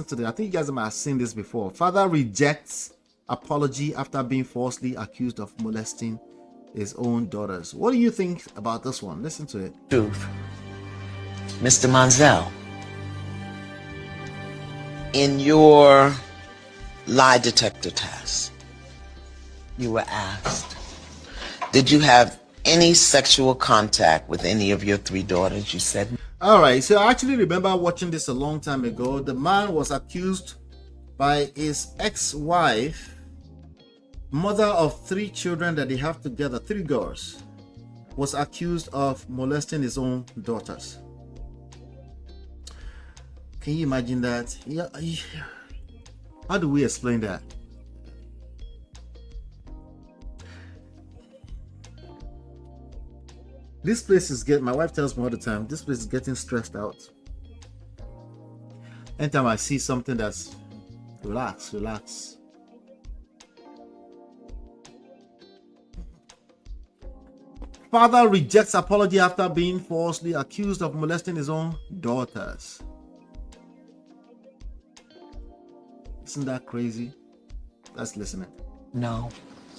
today. I think you guys might have seen this before. Father rejects apology after being falsely accused of molesting his own daughters. What do you think about this one? Listen to it. Truth. Mr. Monzel, in your lie detector test, you were asked, did you have any sexual contact with any of your 3 daughters? You said all right, so I actually remember watching this a long time ago. The man was accused by his ex-wife, mother of 3 children that they have together, 3 girls, was accused of molesting his own daughters. Can you imagine that? Yeah. How do we explain that? This place is getting, my wife tells me all the time, this place is getting stressed out. Anytime I see something that's relax. Father rejects apology after being falsely accused of molesting his own daughters. Isn't that crazy? Let's listen. no.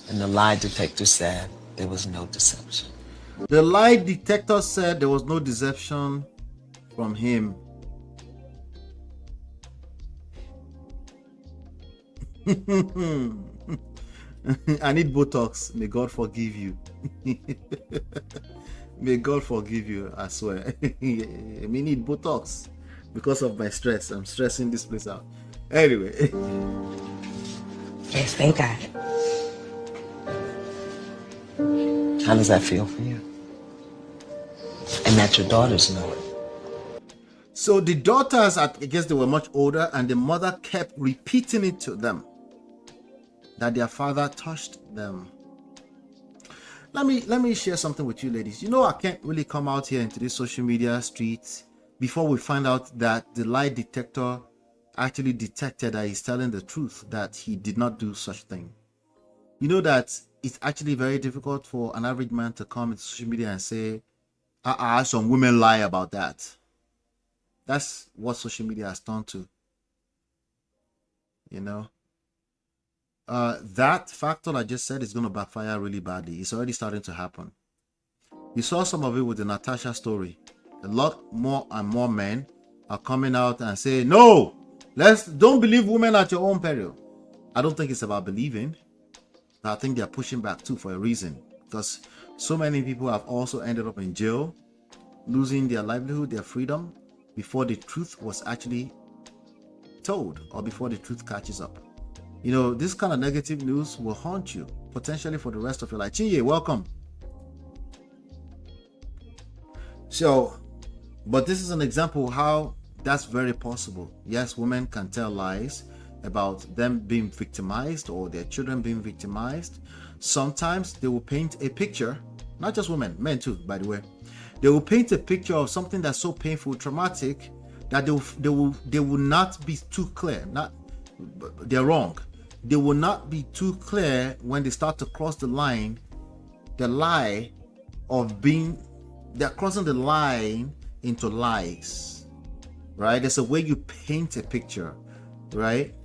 And the lie detector said there was no deception. The lie detector said there was no deception from him. I need Botox. May God forgive you. May God forgive you, I swear. I need Botox because of my stress. I'm stressing this place out. Anyway. Yes, thank God. How does that feel for you? And that your daughters know it. So the daughters, I guess they were much older, and the mother kept repeating it to them that their father touched them. Let me share something with you ladies. You know, I can't really come out here into this social media streets before we find out that the lie detector actually detected that he's telling the truth, that he did not do such thing. You know that it's actually very difficult for an average man to come into social media and say, some women lie about that. That's what social media has turned to. You know, that factor I just said is going to backfire really badly. It's already starting to happen. You saw some of it with the Natasha story. A lot more and more men are coming out and saying, no, don't believe women at your own peril. I don't think it's about believing. I think they're pushing back too for a reason, because so many people have also ended up in jail, losing their livelihood, their freedom, before the truth was actually told, or before the truth catches up. You know, this kind of negative news will haunt you potentially for the rest of your life. Chinye, welcome. So, but this is an example how that's very possible. Yes, women can tell lies about them being victimized or their children being victimized. Sometimes they will paint a picture, not just women, men too, by the way. They will paint a picture of something that's so painful, traumatic, that they will not be too clear. They're wrong. They will not be too clear when they start to cross the line, the lie of they're crossing the line into lies, right? There's a way you paint a picture, right?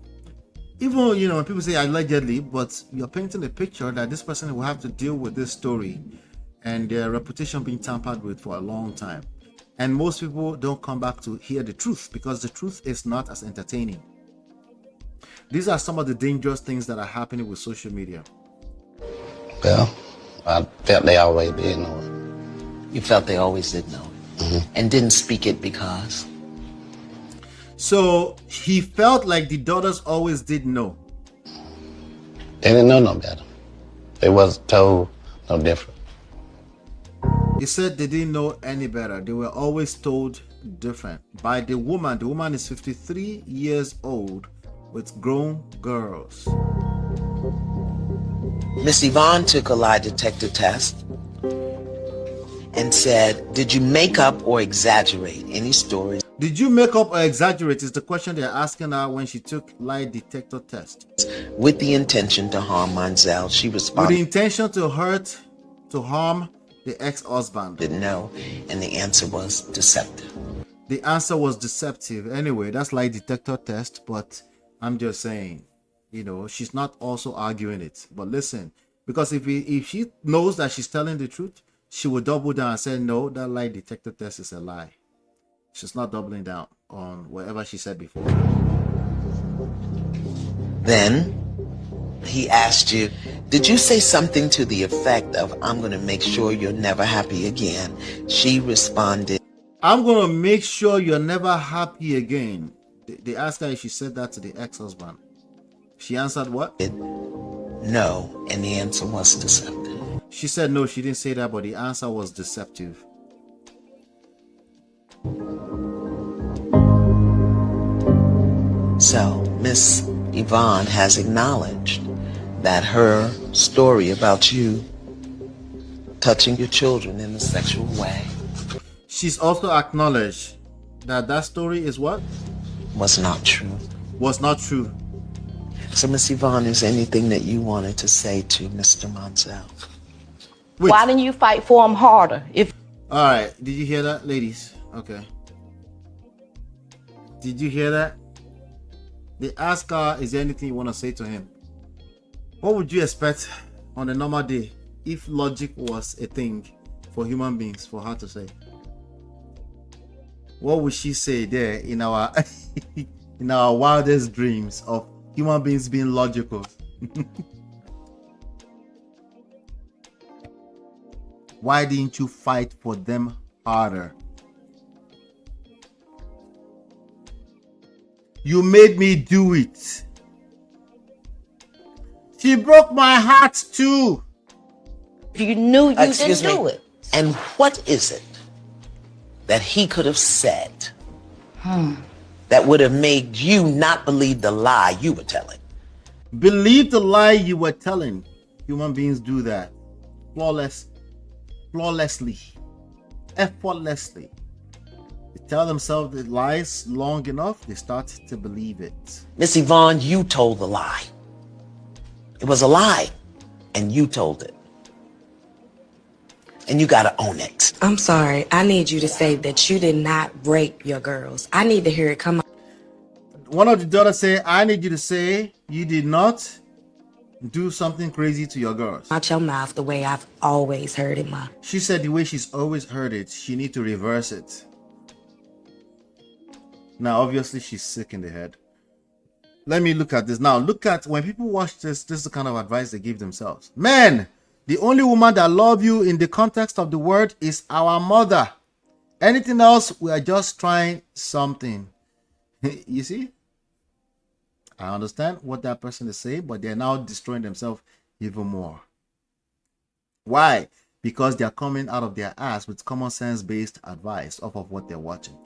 Even, you know, when people say allegedly, but you're painting a picture that this person will have to deal with this story and their reputation being tampered with for a long time. And most people don't come back to hear the truth because the truth is not as entertaining. These are some of the dangerous things that are happening with social media. Well, I felt they always did know it. You felt they always did know it. Mm-hmm. And didn't speak it because? So he felt like the daughters always did know. They didn't know no better. They was told no different. He said they didn't know any better. They were always told different by the woman. The woman is 53 years old with grown girls. Miss Yvonne took a lie detector test and said, did you make up or exaggerate any stories? Did you make up or exaggerate is the question they're asking her when she took lie detector test. With the intention to harm Monzel, she With responded, the intention to harm the ex-husband. no, and the answer was deceptive. The answer was deceptive. Anyway, that's like detector test, but I'm just saying, she's not also arguing it. But listen, because if she knows that she's telling the truth, she will double down and say, no, that lie detector test is a lie. She's not doubling down on whatever she said before. Then he asked you, did you say something to the effect of, I'm going to make sure you're never happy again? She responded, I'm going to make sure you're never happy again. They asked her if she said that to the ex-husband. She answered what? No, and the answer was deceptive. She said no, she didn't say that, but the answer was deceptive. So, Miss Yvonne has acknowledged that her story about you touching your children in a sexual way She's also acknowledged that that story is what? was not true. Was not true. So, Miss Yvonne, is there anything that you wanted to say to Mr. Monsell? Wait. Why didn't you fight for him harder? All right, did you hear that, ladies? Okay. Did you hear that? They ask her, is there anything you want to say to him? What would you expect on a normal day if logic was a thing for human beings for her to say? What would she say there in our in our wildest dreams of human beings being logical? Why didn't you fight for them harder? You made me do it. She broke my heart too. You knew you Excuse didn't me. do it. And what is it that he could have said that would have made you not believe the lie you were telling? Believe the lie you were telling. Human beings do that. Flawlessly. Effortlessly. They tell themselves the lies long enough, they start to believe it. Miss Yvonne, you told the lie. It was a lie, and you told it. And you gotta own it. I'm sorry. I need you to say that you did not rape your girls. I need to hear it come out. One of the daughters say, I need you to say you did not do something crazy to your girls. Out your mouth the way I've always heard it, Ma. She said the way she's always heard it, she need to reverse it. Now, obviously, she's sick in the head. Let me look at this. Now, look at when people watch this, this is the kind of advice they give themselves. Men, the only woman that love you in the context of the word is our mother. Anything else, we are just trying something. You see? I understand what that person is saying, but they're now destroying themselves even more. Why? Because they're coming out of their ass with common sense based advice off of what they're watching.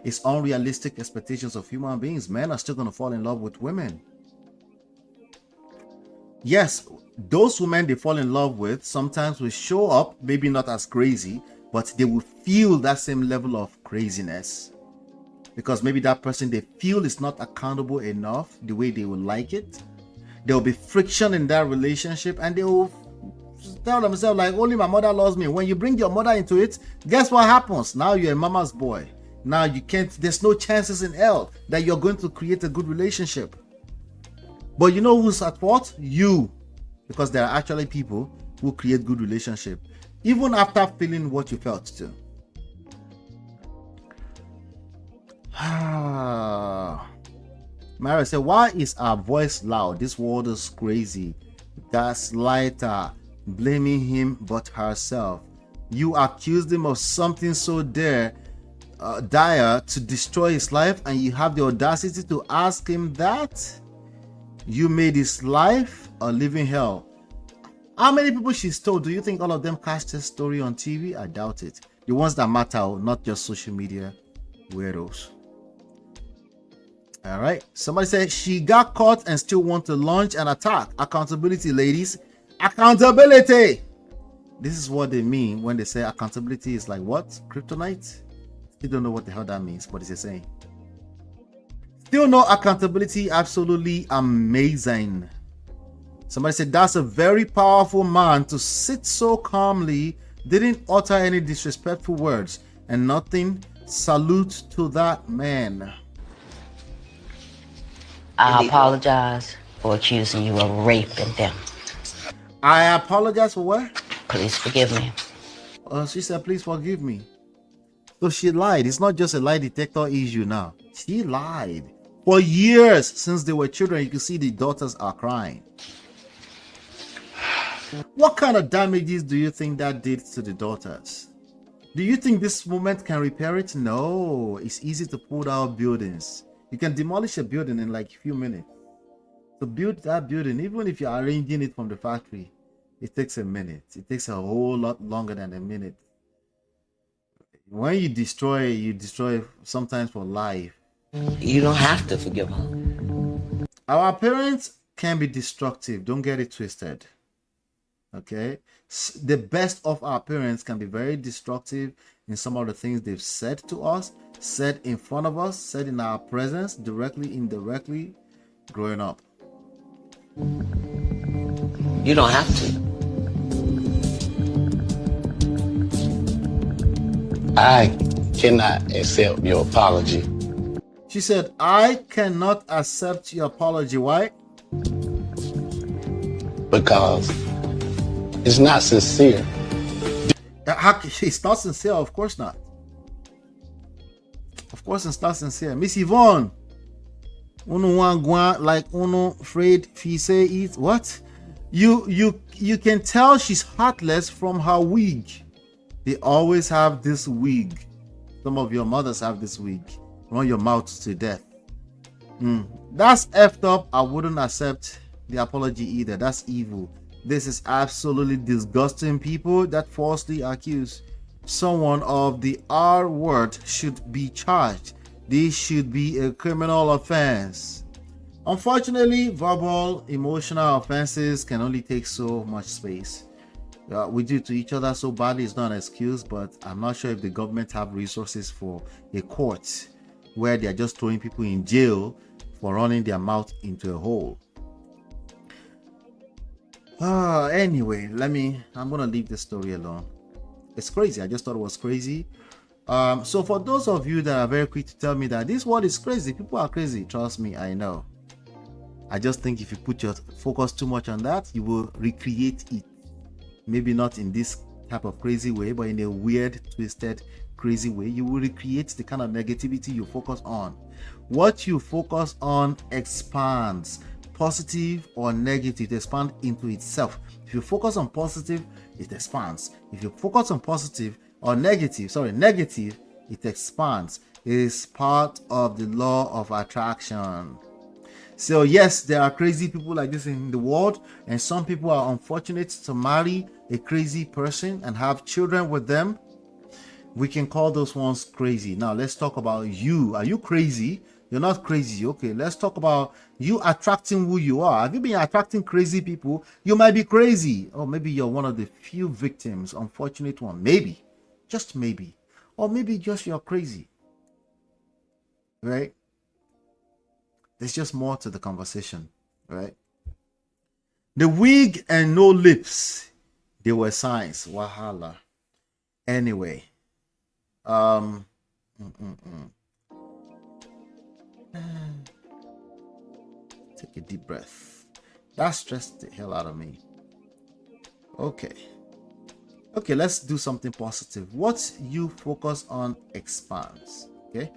It's unrealistic expectations of human beings. Men are still going to fall in love with women. Yes, those women they fall in love with sometimes will show up, maybe not as crazy, but they will feel that same level of craziness. Because maybe that person they feel is not accountable enough the way they would like it. There will be friction in that relationship and they will tell themselves like, only my mother loves me. When you bring your mother into it, guess what happens? Now you're a mama's boy. Now you can't, there's no chances in hell that you're going to create a good relationship. But you know who's at fault? You. Because there are actually people who create good relationship even after feeling what you felt too. Mary said, why is our voice loud? This world is crazy. Gaslighter, blaming him but herself. You accused him of something so dire to destroy his life, and you have the audacity to ask him that? You made his life a living hell. How many people she's told? Do you think all of them cast this story on TV? I doubt it. The ones that matter, not just social media weirdos. All right. Somebody said she got caught and still want to launch an attack. Accountability, ladies. Accountability. This is what they mean when they say accountability is like what? Kryptonite? Still don't know what the hell that means, but it's a saying. Still no accountability. Absolutely amazing. Somebody said that's a very powerful man to sit so calmly, didn't utter any disrespectful words, and nothing. Salute to that man. I apologize for accusing you of raping them. I apologize for what? Please forgive me. She said, please forgive me. So she lied. It's not just a lie detector issue now. She lied. For years, since they were children, you can see the daughters are crying. What kind of damages do you think that did to the daughters? Do you think this moment can repair it? No. It's easy to pull down buildings. You can demolish a building in like a few minutes. To build that building, even if you're arranging it from the factory, it takes a minute. It takes a whole lot longer than a minute. When you destroy sometimes for life. You don't have to forgive her. Our parents can be destructive. Don't get it twisted. Okay? The best of our parents can be very destructive in some of the things they've said to us, said in front of us, said in our presence, directly, indirectly, growing up. You don't have to. I cannot accept your apology. She said, I cannot accept your apology. Why? Because it's not sincere. It's not sincere, of course not. Of course it's not sincere. Miss Yvonne, uno want like uno afraid fi say it. What? You can tell she's heartless from her wig. They always have this wig. Some of your mothers have this wig. Run your mouth to death. That's effed up. I wouldn't accept the apology either. That's evil. This is absolutely disgusting. People that falsely accuse someone of the R word should be charged. This should be a criminal offense. Unfortunately, verbal, emotional offenses can only take so much space. We do to each other so badly, it's not an excuse, but I'm not sure if the government have resources for a court where they're just throwing people in jail for running their mouth into a hole. Anyway, I'm gonna leave this story alone. It's crazy. I just thought it was crazy. So for those of you that are very quick to tell me that this world is crazy, people are crazy, trust me, I know. I just think if you put your focus too much on that, you will recreate it. Maybe not in this type of crazy way, but in a weird, twisted, crazy way. You will recreate the kind of negativity you focus on. What you focus on expands. Positive or negative, it expands into itself. If you focus on positive, it expands. If you focus on positive or negative, it expands. It is part of the law of attraction. So yes, there are crazy people like this in the world, and some people are unfortunate to marry a crazy person and have children with them. We can call those ones crazy. Now let's talk about you. Are you crazy? You're not crazy. Okay, let's talk about you attracting who you are. Have you been attracting crazy people? You might be crazy, or maybe you're one of the few victims, unfortunate one. Maybe, just maybe, or maybe just you're crazy, right? There's just more to the conversation, right? The wig and no lips, they were signs. Wahala. Anyway, take a deep breath. That stressed the hell out of me. Okay, let's do something positive. What you focus on expands. Okay,